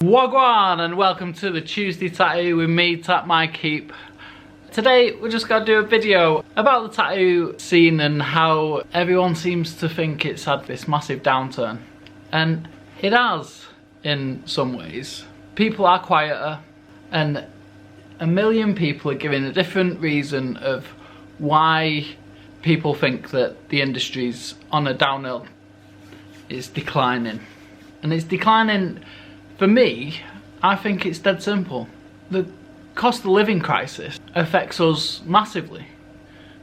Wagwan and welcome to the Tuesday Tattoo with me, Tat My Keep. Today we're just going to do a video about the tattoo scene and how everyone seems to think it's had this massive downturn. And it has in some ways. People are quieter and a million people are giving a different reason of why people think that the industry's on a downhill. It's declining. And it's declining. For me, I think it's dead simple. The cost of living crisis affects us massively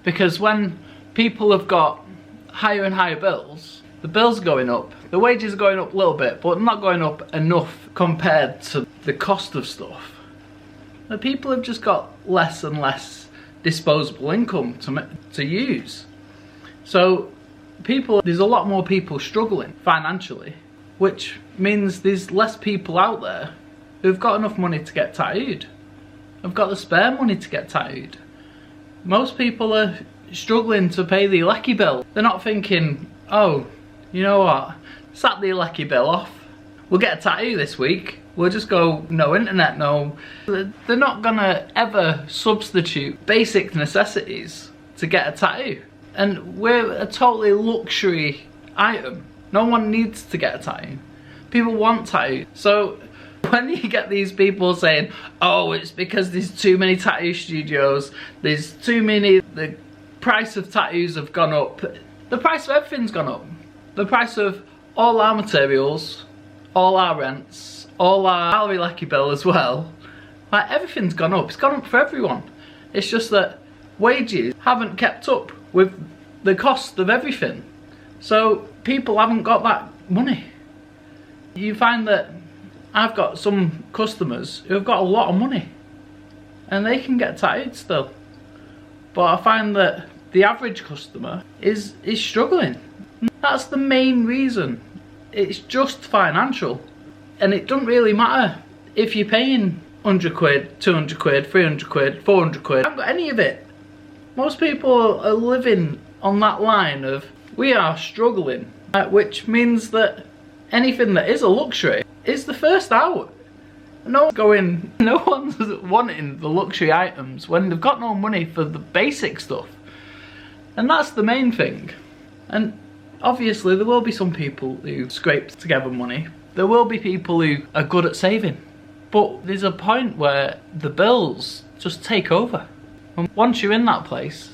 because when people have got higher and higher bills, the bills are going up, the wages are going up a little bit, but not going up enough compared to the cost of stuff. The people have just got less and less disposable income to use. So there's a lot more people struggling financially, which means there's less people out there who've got enough money to get tattooed, have got the spare money to get tattooed. Most people are struggling to pay the Lecky bill. They're not thinking, oh, you know what, sack the Lecky bill off, we'll get a tattoo this week, we'll just go no internet, no. They're not gonna ever substitute basic necessities to get a tattoo. And we're a totally luxury item. No one needs to get a tattoo. People want tattoos. So when you get these people saying, oh, it's because there's too many tattoo studios, there's too many, the price of tattoos have gone up. The price of everything's gone up. The price of all our materials, all our rents, all our salary Lecky bill as well. Like, everything's gone up. It's gone up for everyone. It's just that wages haven't kept up with the cost of everything. So people haven't got that money. You find that I've got some customers who have got a lot of money and they can get tattooed still. But I find that the average customer is struggling. That's the main reason. It's just financial. And it doesn't really matter if you're paying 100 quid, 200 quid, 300 quid, 400 quid. I haven't got any of it. Most people are living on that line of we are struggling, which means that anything that is a luxury is the first out. No one's wanting the luxury items when they've got no money for the basic stuff. And that's the main thing. And obviously there will be some people who scrape together money. There will be people who are good at saving. But there's a point where the bills just take over. And once you're in that place,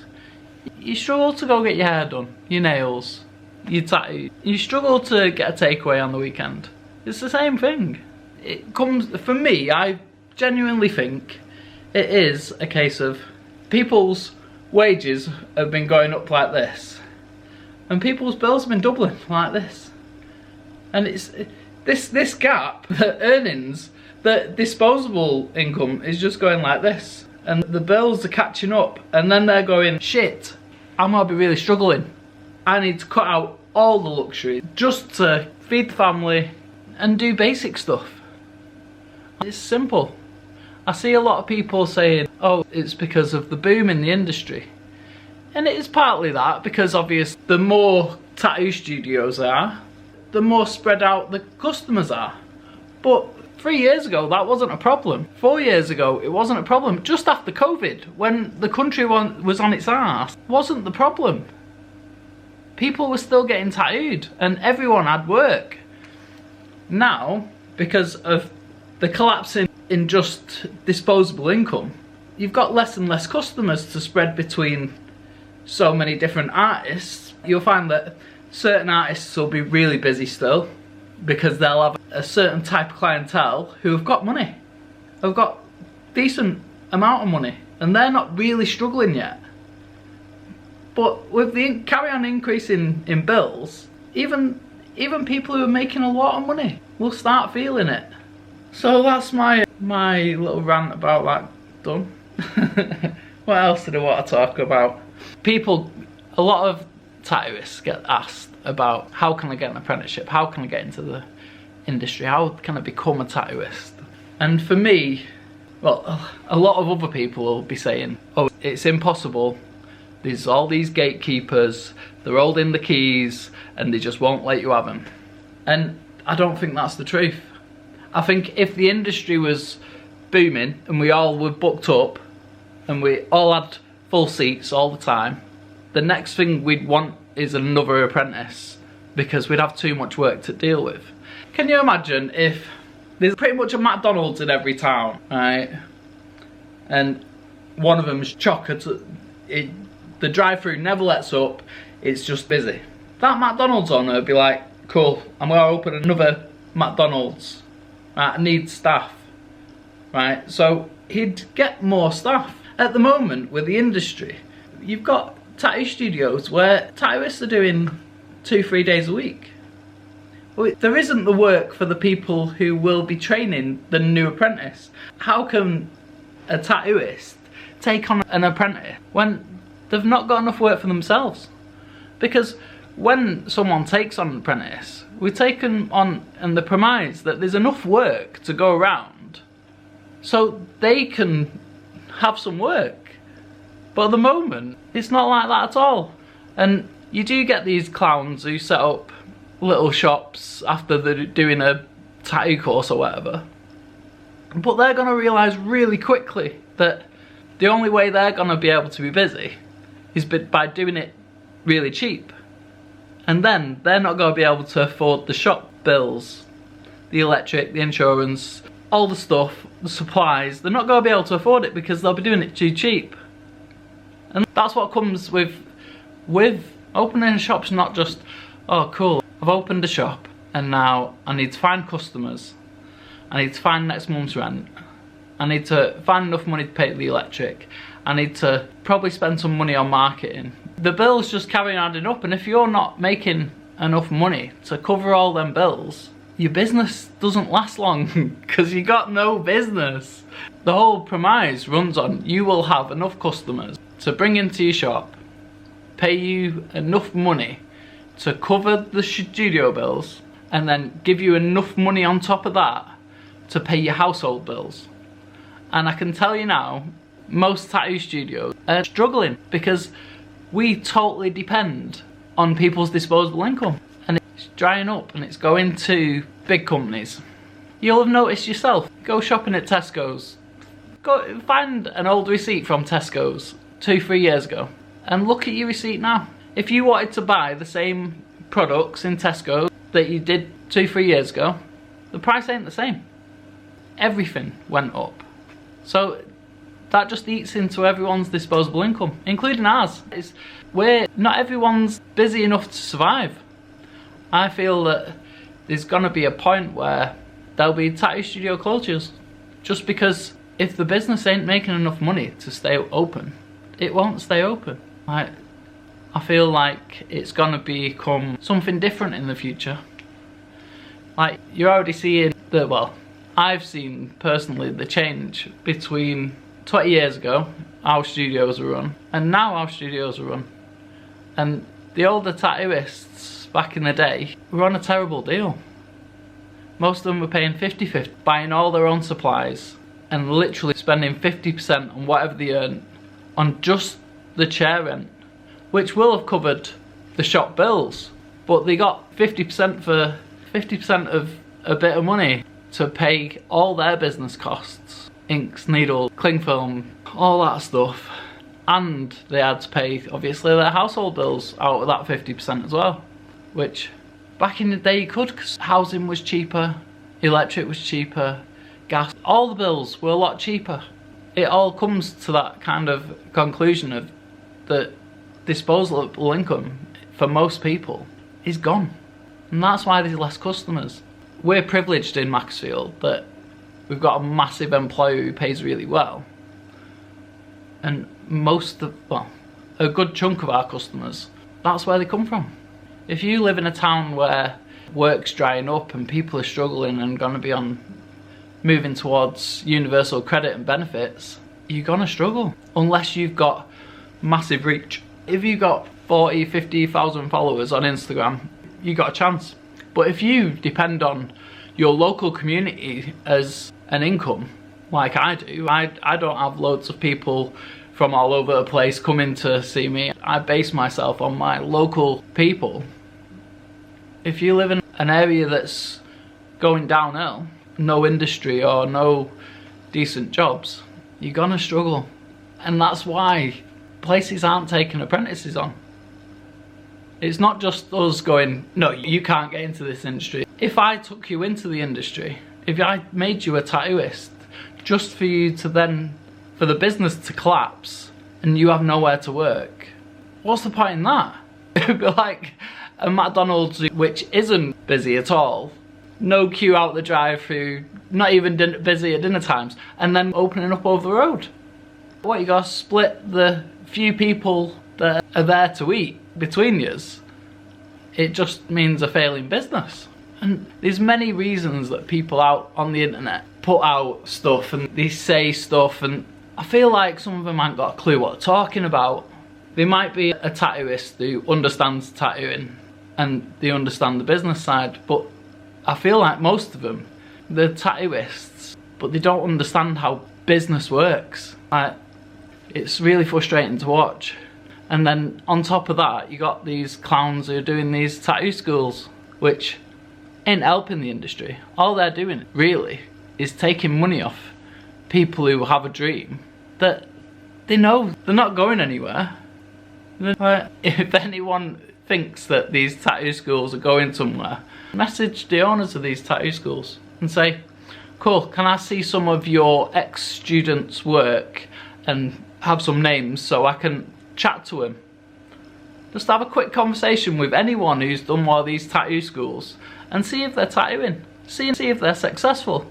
you struggle to go get your hair done, your nails, your tattoo. You struggle to get a takeaway on the weekend. It's the same thing. It comes, for me, I genuinely think it is a case of people's wages have been going up like this and people's bills have been doubling like this. And it's this gap, the earnings, the disposable income is just going like this. And the bills are catching up and then they're going, shit, I'm gonna be really struggling. I need to cut out all the luxury just to feed the family and do basic stuff. It's simple. I see a lot of people saying, oh, it's because of the boom in the industry. And it is partly that, because obviously the more tattoo studios are, the more spread out the customers are. But 3 years ago, that wasn't a problem. 4 years ago, it wasn't a problem. Just after COVID, when the country was on its arse, wasn't the problem. People were still getting tattooed and everyone had work. Now, because of the collapse in just disposable income, you've got less and less customers to spread between so many different artists. You'll find that certain artists will be really busy still because they'll have a certain type of clientele who have got money, have got decent amount of money, and they're not really struggling yet. But with the carry on increase in bills, even people who are making a lot of money will start feeling it. So that's my little rant about that done. What else did I want to talk about? A lot of tattooists get asked about how can I get an apprenticeship, how can I get into the industry, how can I become a tattooist? And for me, well, a lot of other people will be saying, oh, it's impossible. There's all these gatekeepers, they're holding the keys and they just won't let you have them. And I don't think that's the truth. I think if the industry was booming and we all were booked up and we all had full seats all the time, the next thing we'd want is another apprentice, because we'd have too much work to deal with. Can you imagine if there's pretty much a McDonald's in every town, right? And one of them's chocker, the drive-through never lets up, it's just busy. That McDonald's owner would be like, cool, I'm gonna open another McDonald's. Right, I need staff. Right, so he'd get more staff. At the moment, with the industry, you've got tattoo studios where tattooists are doing 2-3 days a week. Well, there isn't the work for the people who will be training the new apprentice. How can a tattooist take on an apprentice when they've not got enough work for themselves? Because when someone takes on an apprentice, we take them on the premise that there's enough work to go around so they can have some work. But at the moment, it's not like that at all. And you do get these clowns who set up little shops after they're doing a tattoo course or whatever. But they're going to realise really quickly that the only way they're going to be able to be busy is by doing it really cheap. And then they're not going to be able to afford the shop bills, the electric, the insurance, all the stuff, the supplies. They're not going to be able to afford it because they'll be doing it too cheap. And that's what comes with opening a shop's not just, oh cool, I've opened a shop and now I need to find customers. I need to find next month's rent. I need to find enough money to pay the electric. I need to probably spend some money on marketing. The bills just carry on adding up, and if you're not making enough money to cover all them bills, your business doesn't last long because you got no business. The whole premise runs on you will have enough customers to bring into your shop, pay you enough money to cover the studio bills, and then give you enough money on top of that to pay your household bills. And I can tell you now, most tattoo studios are struggling because we totally depend on people's disposable income, and it's drying up and it's going to big companies. You'll have noticed yourself. Go shopping at Tesco's. Go find an old receipt from Tesco's 2-3 years ago and look at your receipt now. If you wanted to buy the same products in Tesco that you did 2-3 years ago, the price ain't the same. Everything went up. So that just eats into everyone's disposable income, including ours. Not everyone's busy enough to survive. I feel that there's gonna be a point where there'll be tattoo studio closures, just because if the business ain't making enough money to stay open, it won't stay open. I feel like it's gonna become something different in the future. Like, you're already seeing I've seen personally the change between 20 years ago, our studios were run, and now our studios are run. And the older tattooists back in the day were on a terrible deal. Most of them were paying 50-50, buying all their own supplies, and literally spending 50% on whatever they earned on just the chair rent, which will have covered the shop bills, but they got 50% for 50% of a bit of money to pay all their business costs, inks, needles, cling film, all that stuff, and they had to pay obviously their household bills out of that 50% as well, which back in the day you could, because housing was cheaper, electric was cheaper, gas, all the bills were a lot cheaper. It all comes to that kind of conclusion of that disposable income for most people is gone, and that's why there's less customers. We're privileged in Macclesfield that we've got a massive employer who pays really well, and a good chunk of our customers, that's where they come from. If you live in a town where work's drying up and people are struggling and going to be moving towards universal credit and benefits, you're going to struggle unless you've got massive reach. If you've got 40,000-50,000 followers on Instagram, you got a chance. But if you depend on your local community as an income, like I do, I don't have loads of people from all over the place coming to see me. I base myself on my local people. If you live in an area that's going downhill, no industry or no decent jobs, you're gonna struggle. And that's why places aren't taking apprentices on. It's not just us going, no, you can't get into this industry. If I took you into the industry, if I made you a tattooist, just for you to then, for the business to collapse and you have nowhere to work, what's the point in that? It'd be like a McDonald's which isn't busy at all, no queue out the drive-through, not even busy at dinner times, and then opening up over the road. What, you gotta split the few people that are there to eat between yous? It just means a failing business. And there's many reasons that people out on the internet put out stuff and they say stuff, and I feel like some of them haven't got a clue what they're talking about. They might be a tattooist who understands tattooing and they understand the business side, but I feel like most of them, they're tattooists, but they don't understand how business works. Like, it's really frustrating to watch. And then on top of that, you got these clowns who are doing these tattoo schools, which ain't helping the industry. All they're doing, really, is taking money off people who have a dream that they know they're not going anywhere. Like, if anyone thinks that these tattoo schools are going somewhere, message the owners of these tattoo schools and say, cool, can I see some of your ex-students' work and have some names so I can chat to them? Just have a quick conversation with anyone who's done one of these tattoo schools and see if they're tattooing, see if they're successful.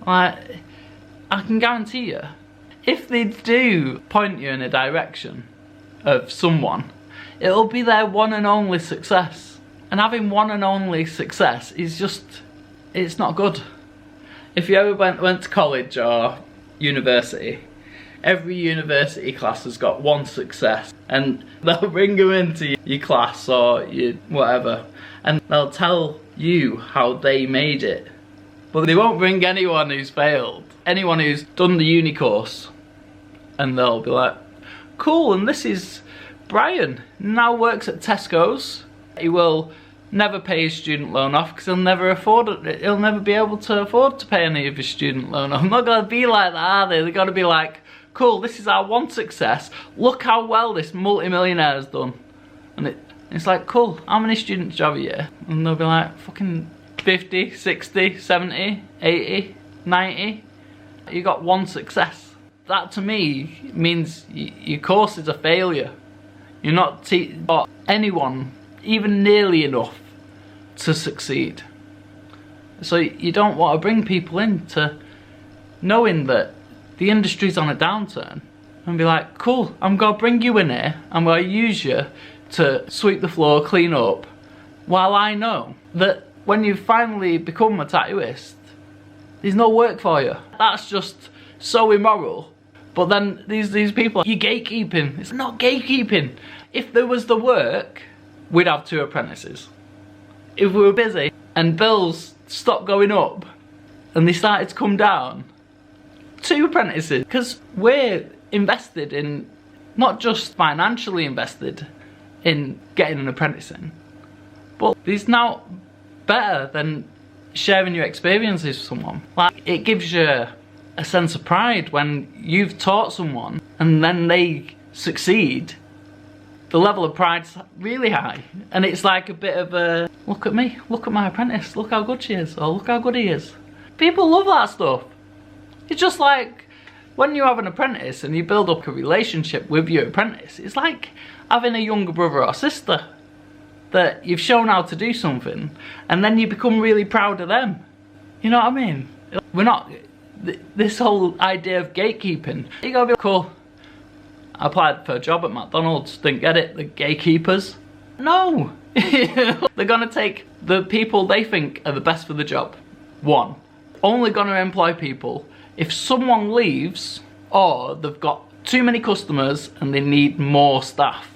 Like, I can guarantee you, if they do point you in a direction of someone, it'll be their one and only success. And having one and only success is just, it's not good. If you ever went to college or university, every university class has got one success, and they'll bring you into your class or your whatever, and they'll tell you how they made it. But they won't bring anyone who's failed, anyone who's done the uni course, and they'll be like, cool, and this is Brian, now works at Tesco's. He will never pay his student loan off because he'll never afford it. He'll never be able to afford to pay any of his student loan off. I'm not gonna be like that, are they? They're gonna be like, cool, this is our one success. Look how well this multi-millionaire has done. And it's like, cool, how many students do you have a year? And they'll be like, fucking 50, 60, 70, 80, 90. You got one success. That to me means your course is a failure. You're not taught anyone even nearly enough to succeed. So you don't want to bring people in to knowing that the industry's on a downturn and be like, cool, I'm gonna bring you in here, I'm gonna use you to sweep the floor, clean up, while I know that when you finally become a tattooist, there's no work for you. That's just so immoral. But then these people, you're gatekeeping. It's not gatekeeping. If there was the work, we'd have 2 apprentices. If we were busy and bills stopped going up and they started to come down, 2 apprentices. Because we're invested in, not just financially invested in getting an apprentice in, but it's now better than sharing your experiences with someone. Like, it gives you a sense of pride when you've taught someone and then they succeed. The level of pride's really high, and it's like a bit of a, look at me, look at my apprentice, look how good she is, or look how good he is. People love that stuff. It's just like when you have an apprentice and you build up a relationship with your apprentice, it's like having a younger brother or sister that you've shown how to do something and then you become really proud of them. You know what I mean? We're not, this whole idea of gatekeeping, you gotta be cool. I applied for a job at McDonald's, didn't get it, the gatekeepers. No! They're gonna take the people they think are the best for the job. 1. Only gonna employ people if someone leaves or they've got too many customers and they need more staff.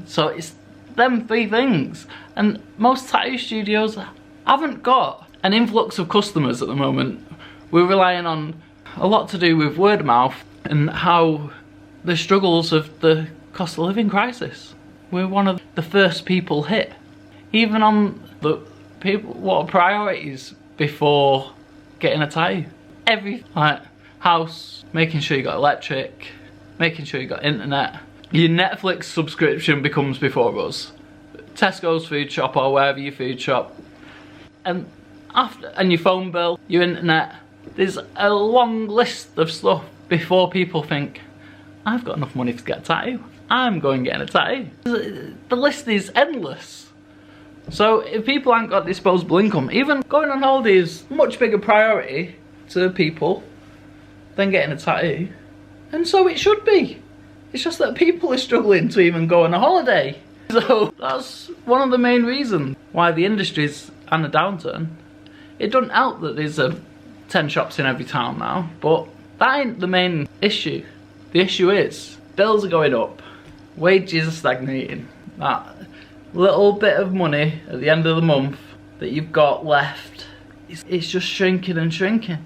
So it's them 3 things. And most tattoo studios haven't got an influx of customers at the moment. We're relying on a lot to do with word of mouth and how the struggles of the cost of living crisis. We're one of the first people hit. Even on the people, what are priorities before getting a tattoo. Every like house, making sure you got electric, making sure you got internet. Your Netflix subscription becomes before us. Tesco's food shop or wherever your food shop. And your phone bill, your internet. There's a long list of stuff before people think, I've got enough money to get a tattoo. I'm going getting a tattoo. The list is endless. So if people haven't got disposable income, even going on holiday is a much bigger priority to people than getting a tattoo. And so it should be. It's just that people are struggling to even go on a holiday. So that's one of the main reasons why the industry's on a downturn. It doesn't help that there's 10 shops in every town now, but that ain't the main issue. The issue is bills are going up, wages are stagnating. That little bit of money at the end of the month that you've got left, it's just shrinking and shrinking.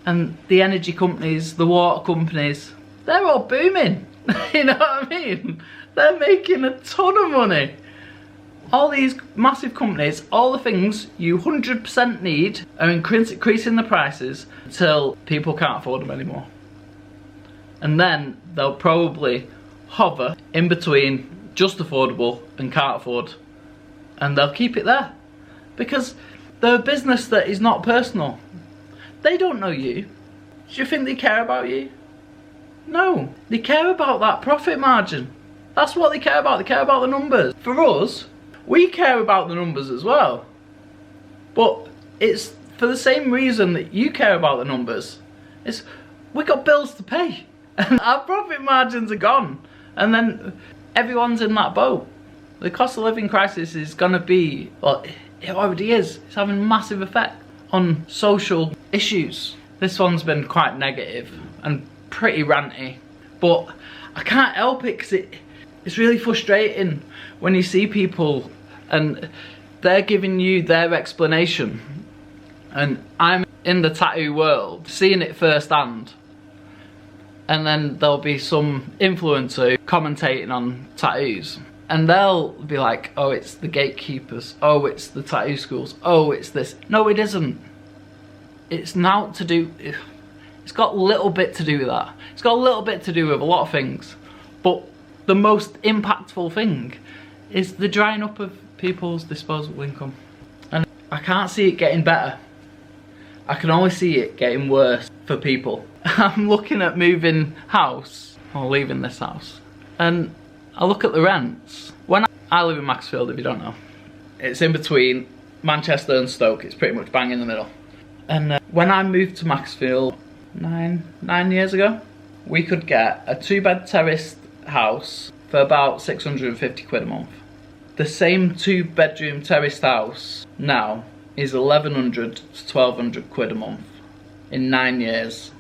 And the energy companies, the water companies, they're all booming. You know what I mean? They're making a ton of money. All these massive companies, all the things you 100% need are increasing the prices until people can't afford them anymore. And then they'll probably hover in between just affordable and can't afford. And they'll keep it there. Because they're a business that is not personal. They don't know you. Do you think they care about you? No. They care about that profit margin. That's what they care about. They care about the numbers. For us, we care about the numbers as well. But it's for the same reason that you care about the numbers. It's we got bills to pay. And our profit margins are gone. And then everyone's in that boat. The cost of living crisis is going to be, well, it already is. It's having a massive effect on social issues. This one's been quite negative and pretty ranty. But I can't help it because it's really frustrating when you see people and they're giving you their explanation. And I'm in the tattoo world, seeing it firsthand. And then there'll be some influencer commentating on tattoos. And they'll be like, oh, it's the gatekeepers. Oh, it's the tattoo schools. Oh, it's this. No, it isn't. It's now to do... It's got a little bit to do with that. It's got a little bit to do with a lot of things. But the most impactful thing is the drying up of people's disposable income. And I can't see it getting better. I can only see it getting worse for people. I'm looking at moving house, or leaving this house, and I look at the rents. When I live in Maxfield, if you don't know. It's in between Manchester and Stoke. It's pretty much bang in the middle. And when I moved to Maxfield nine years ago, we could get a 2-bed terraced house for about 650 quid a month. The same 2-bedroom terraced house now is 1100 to 1200 quid a month in 9 years.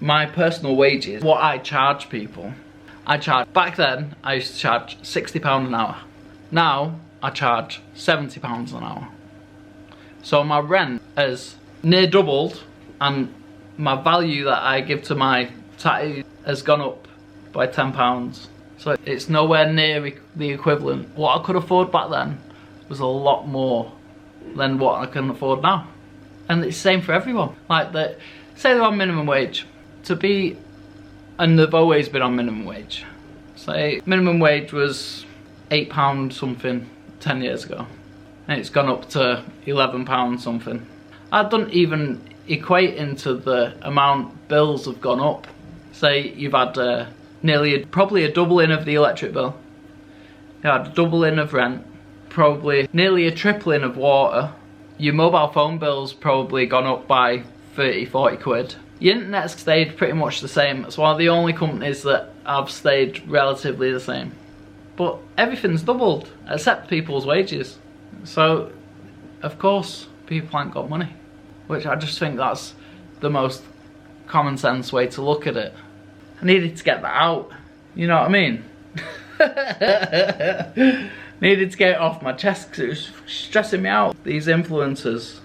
My personal wages, what I charge people, back then I used to charge £60 an hour. Now I charge £70 an hour. So my rent has near doubled and my value that I give to my tattoo has gone up by £10. So it's nowhere near the equivalent. What I could afford back then was a lot more than what I can afford now. And it's the same for everyone. Like, say they're on minimum wage. To be, and they've always been on minimum wage. Say minimum wage was £8 something 10 years ago. And it's gone up to £11 something. I don't even equate into the amount bills have gone up. Say you've had probably a doubling of the electric bill. You had a doubling of rent. Probably nearly a tripling of water. Your mobile phone bill's probably gone up by 30-40 quid. Your internet's stayed pretty much the same. It's one of the only companies that have stayed relatively the same. But everything's doubled, except people's wages. So, of course, people ain't got money. Which I just think that's the most common sense way to look at it. I needed to get that out. You know what I mean? Needed to get it off my chest because it was stressing me out. These influencers,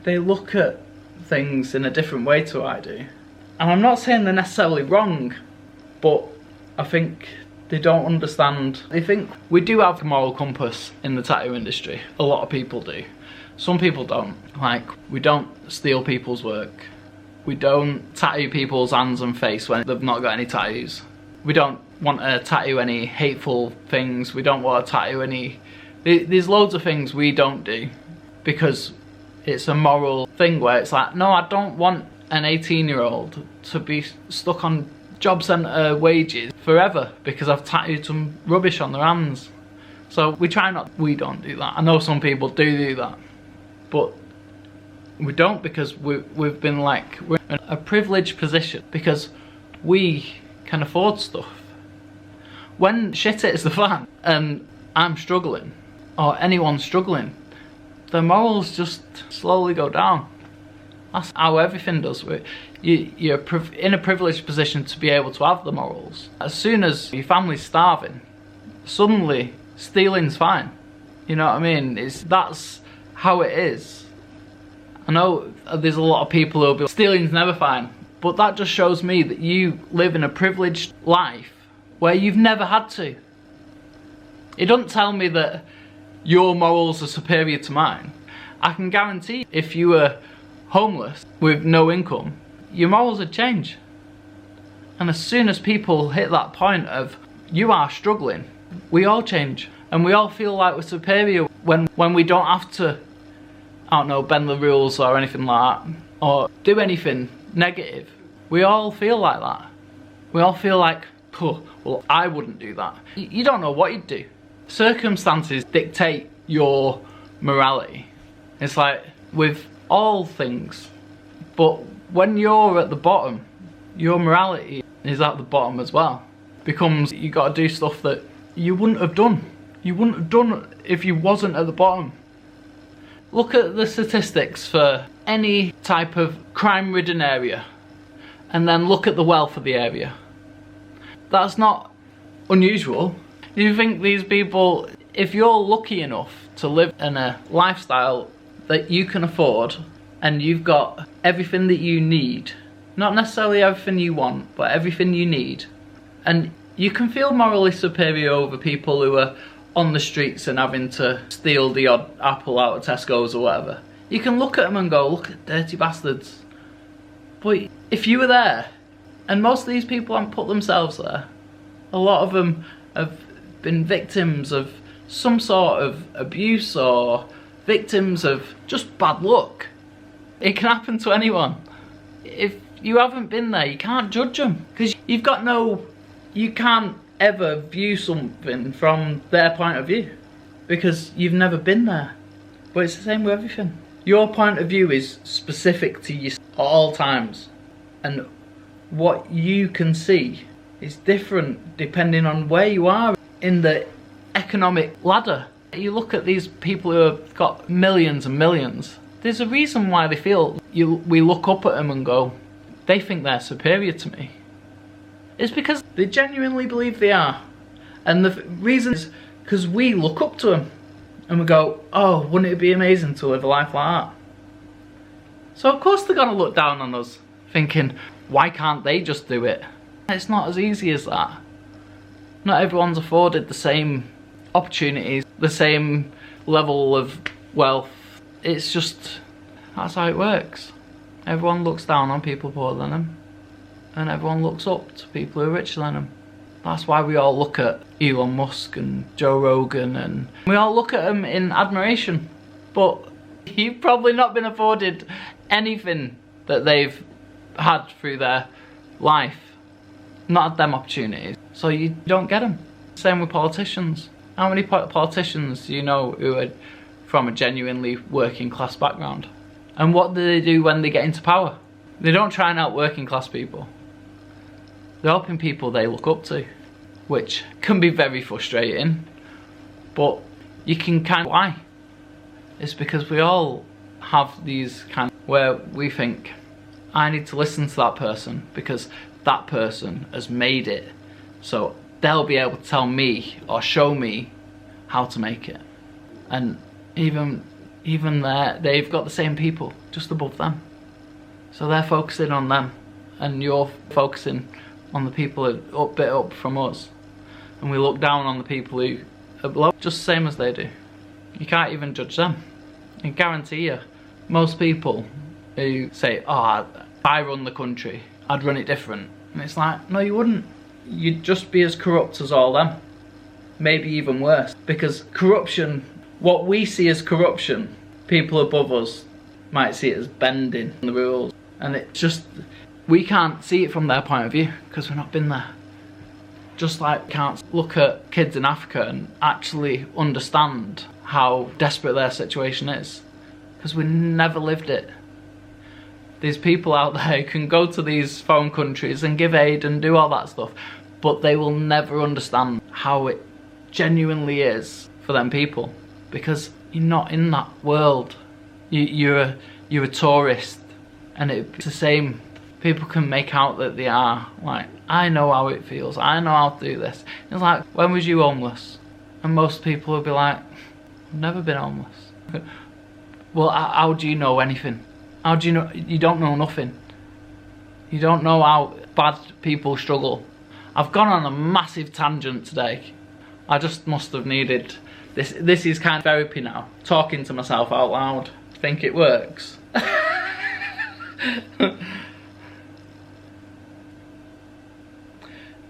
they look at things in a different way to what I do. And I'm not saying they're necessarily wrong, but I think they don't understand. They think we do have a moral compass in the tattoo industry. A lot of people do. Some people don't. Like, we don't steal people's work. We don't tattoo people's hands and face when they've not got any tattoos. We don't want to tattoo any hateful things. We don't want to tattoo any... There's loads of things we don't do because it's a moral thing where it's like, no, I don't want an 18-year-old to be stuck on job centre wages forever because I've tattooed some rubbish on their hands. So we don't do that. I know some people do that, but we don't, because we've been like, we're in a privileged position because we can afford stuff. When shit hits the fan and I'm struggling, or anyone's struggling, the morals just slowly go down. That's how everything does. You're in a privileged position to be able to have the morals. As soon as your family's starving, suddenly stealing's fine. You know what I mean? That's how it is. I know there's a lot of people who'll be like, stealing's never fine, but that just shows me that you live in a privileged life where you've never had to. It doesn't tell me that your morals are superior to mine. I can guarantee if you were homeless with no income, your morals would change. And as soon as people hit that point of you are struggling, we all change. And we all feel like we're superior when we don't have to, I don't know, bend the rules or anything like that, or do anything negative. We all feel like that. We all feel like, oh, well, I wouldn't do that. You don't know what you'd do. Circumstances dictate your morality. It's like with all things, but when you're at the bottom, your morality is at the bottom as well. Becomes, you got to do stuff that you wouldn't have done. You wouldn't have done if you wasn't at the bottom. Look at the statistics for any type of crime-ridden area, and then look at the wealth of the area. That's not unusual. Do you think these people, if you're lucky enough to live in a lifestyle that you can afford, and you've got everything that you need, not necessarily everything you want, but everything you need, and you can feel morally superior over people who are on the streets and having to steal the odd apple out of Tesco's or whatever. You can look at them and go, look at dirty bastards. But if you were there, and most of these people haven't put themselves there, a lot of them have been victims of some sort of abuse or victims of just bad luck. It can happen to anyone. If you haven't been there, you can't judge them, because you can't ever view something from their point of view because you've never been there. But it's the same with everything. Your point of view is specific to you at all times, and what you can see is different depending on where you are in the economic ladder. You look at these people who have got millions and millions, there's a reason why they feel we look up at them and go, they think they're superior to me. It's because they genuinely believe they are. And the reason is because we look up to them and we go, oh, wouldn't it be amazing to live a life like that? So of course they're going to look down on us, thinking, why can't they just do it? It's not as easy as that. Not everyone's afforded the same opportunities, the same level of wealth. It's just, that's how it works. Everyone looks down on people poorer than them, and everyone looks up to people who are richer than them. That's why we all look at Elon Musk and Joe Rogan, and we all look at them in admiration. But you've probably not been afforded anything that they've had through their life. Not had them opportunities, so you don't get them. Same with politicians. How many politicians do you know who are from a genuinely working class background? And what do they do when they get into power? They don't try and help working class people. They're helping people they look up to, which can be very frustrating, but you can kind of, why? It's because we all have these kind of, where we think, I need to listen to that person because that person has made it, so they'll be able to tell me or show me how to make it. And even there, they've got the same people just above them, so they're focusing on them, and you're focusing on the people who are a bit up from us, and we look down on the people who are below, just the same as they do. You can't even judge them. I guarantee you, most people who say, oh, if I run the country, I'd run it different. And it's like, no, you wouldn't. You'd just be as corrupt as all them. Maybe even worse. Because corruption, what we see as corruption, people above us might see it as bending the rules. And it's just, we can't see it from their point of view because we've not been there. Just like we can't look at kids in Africa and actually understand how desperate their situation is because we never lived it. There's people out there who can go to these foreign countries and give aid and do all that stuff, but they will never understand how it genuinely is for them people because you're not in that world. You're a tourist, and it's the same. People can make out that they are like, I know how it feels, I know how to do this. It's like, when was you homeless? And most people will be like, I've never been homeless. Well, how do you know anything? How do you know? You don't know nothing. You don't know how bad people struggle. I've gone on a massive tangent today. I just must have needed this. This is kind of therapy now. Talking to myself out loud. Think it works?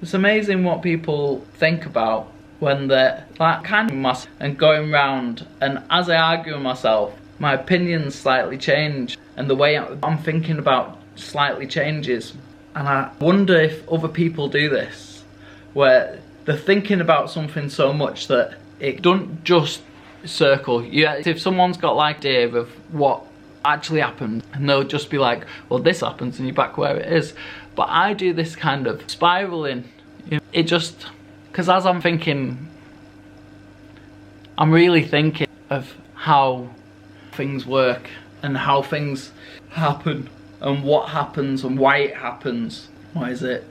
It's amazing what people think about when they're like kind of mass and going round, and as I argue with myself, my opinions slightly change and the way I'm thinking about slightly changes. And I wonder if other people do this, where they're thinking about something so much that it doesn't just circle. Yeah, if someone's got like the idea of what actually happened, and they'll just be like, well, this happens, and you're back where it is. But I do this kind of spiraling. It just, because as I'm thinking, I'm really thinking of how things work and how things happen and what happens and why it happens. What is it?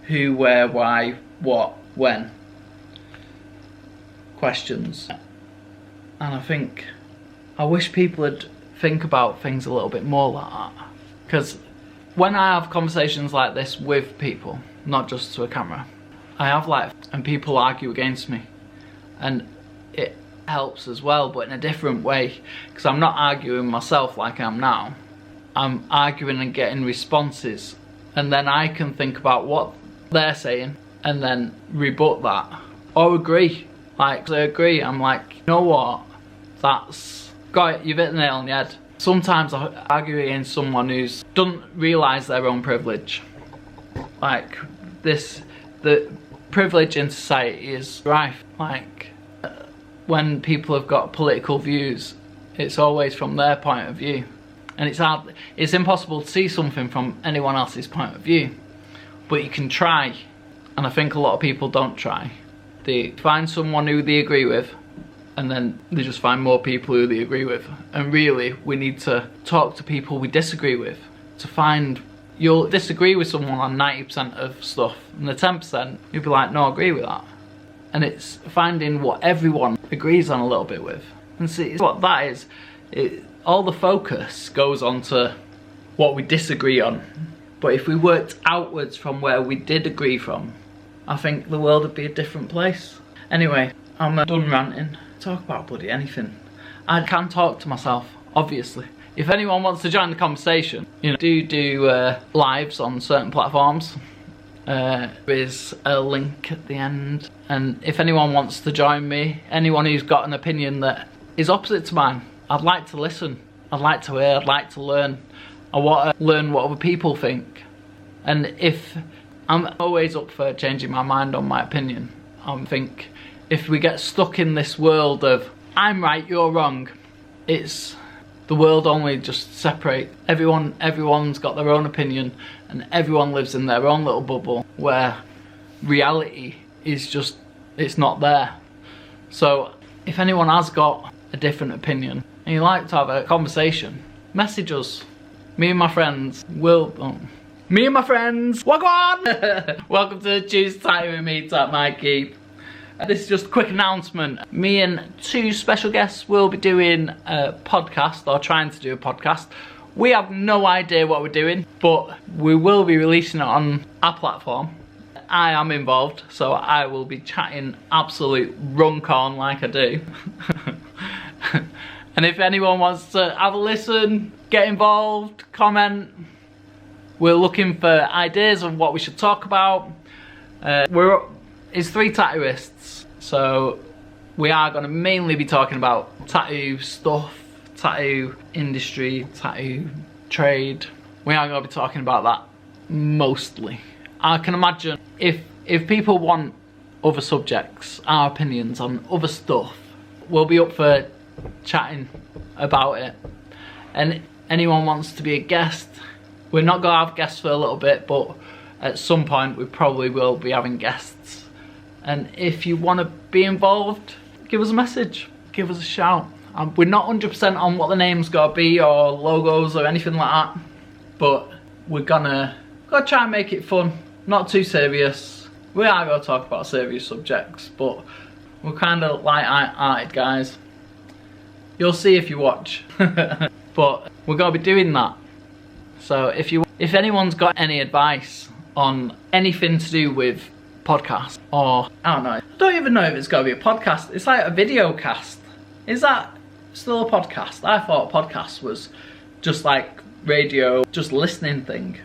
Who, where, why, what, when? Questions. And I think, I wish people would think about things a little bit more like that. Because when I have conversations like this with people, not just to a camera, I have like, and people argue against me, and it helps as well, but in a different way, because I'm not arguing myself like I am now. I'm arguing and getting responses, and then I can think about what they're saying and then rebut that or agree. Like, I agree, I'm like, you know what, that's got it, you've hit the nail on the head. Sometimes I argue against someone who doesn't realise their own privilege. Like this, the privilege in society is rife. Like when people have got political views, it's always from their point of view. And it's hard, it's impossible to see something from anyone else's point of view. But you can try. And I think a lot of people don't try. They find someone who they agree with, and then they just find more people who they agree with. And really, we need to talk to people we disagree with to find. You'll disagree with someone on 90% of stuff, and the 10% you'll be like, no, I agree with that. And it's finding what everyone agrees on a little bit with. And see what that is. All the focus goes on to what we disagree on. But if we worked outwards from where we did agree from, I think the world would be a different place. Anyway, I'm done ranting. Talk about bloody anything. I can talk to myself, obviously. If anyone wants to join the conversation, you know, do lives on certain platforms. There is a link at the end. And if anyone wants to join me, anyone who's got an opinion that is opposite to mine, I'd like to listen. I'd like to hear, I'd like to learn. I want to learn what other people think. And if I'm always up for changing my mind on my opinion. I think if we get stuck in this world of I'm right, you're wrong, it's the world only just separate. Everyone's got their own opinion, and everyone lives in their own little bubble where reality is just, it's not there. So if anyone has got a different opinion and you'd like to have a conversation, message us. Me and my friends will. Me and my friends, wagwan! Welcome to Tuesday Tattoo with me, Tap My Keep. This is just a quick announcement. Me and two special guests will be doing a podcast, or trying to do a podcast. We have no idea what we're doing, but we will be releasing it on our platform. I am involved, so I will be chatting absolute runcorn like I do. And if anyone wants to have a listen, get involved, comment. We're looking for ideas on what we should talk about. It's 3 tattooists, so we are going to mainly be talking about tattoo stuff, tattoo industry, tattoo trade. We are going to be talking about that mostly. I can imagine if people want other subjects, our opinions on other stuff, we'll be up for chatting about it. And anyone wants to be a guest, we're not going to have guests for a little bit, but at some point we probably will be having guests. And if you want to be involved, give us a message, give us a shout. We're not 100% on what the name's got to be or logos or anything like that, but we're gonna try and make it fun, not too serious. We are going to talk about serious subjects, but we're kind of light-hearted guys. You'll see if you watch. But we're going to be doing that. So if anyone's got any advice on anything to do with podcasts, or I don't know, I don't even know if it's got to be a podcast. It's like a video cast. Is that still a podcast? I thought a podcast was just like radio, just listening thing.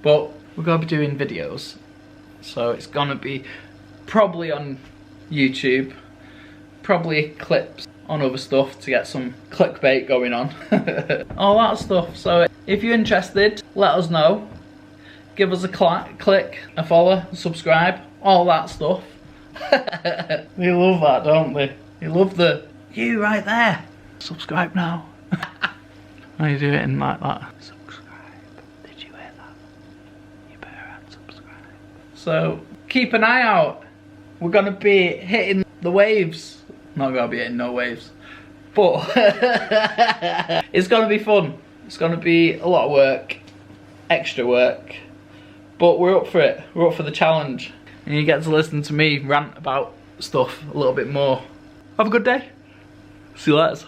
But we're going to be doing videos. So it's going to be probably on YouTube, probably clips on other stuff to get some clickbait going on. All that stuff. So if you're interested, let us know. Give us a click, a follow, subscribe, all that stuff. We love that, don't we? We love the you right there. Subscribe now. Why you do it in like that? Subscribe. Did you hear that? You better unsubscribe. So keep an eye out. We're gonna be hitting the waves. Not gonna be hitting no waves, but it's gonna be fun. It's gonna be a lot of work, extra work, but we're up for it. We're up for the challenge, and you get to listen to me rant about stuff a little bit more. Have a good day. See you later.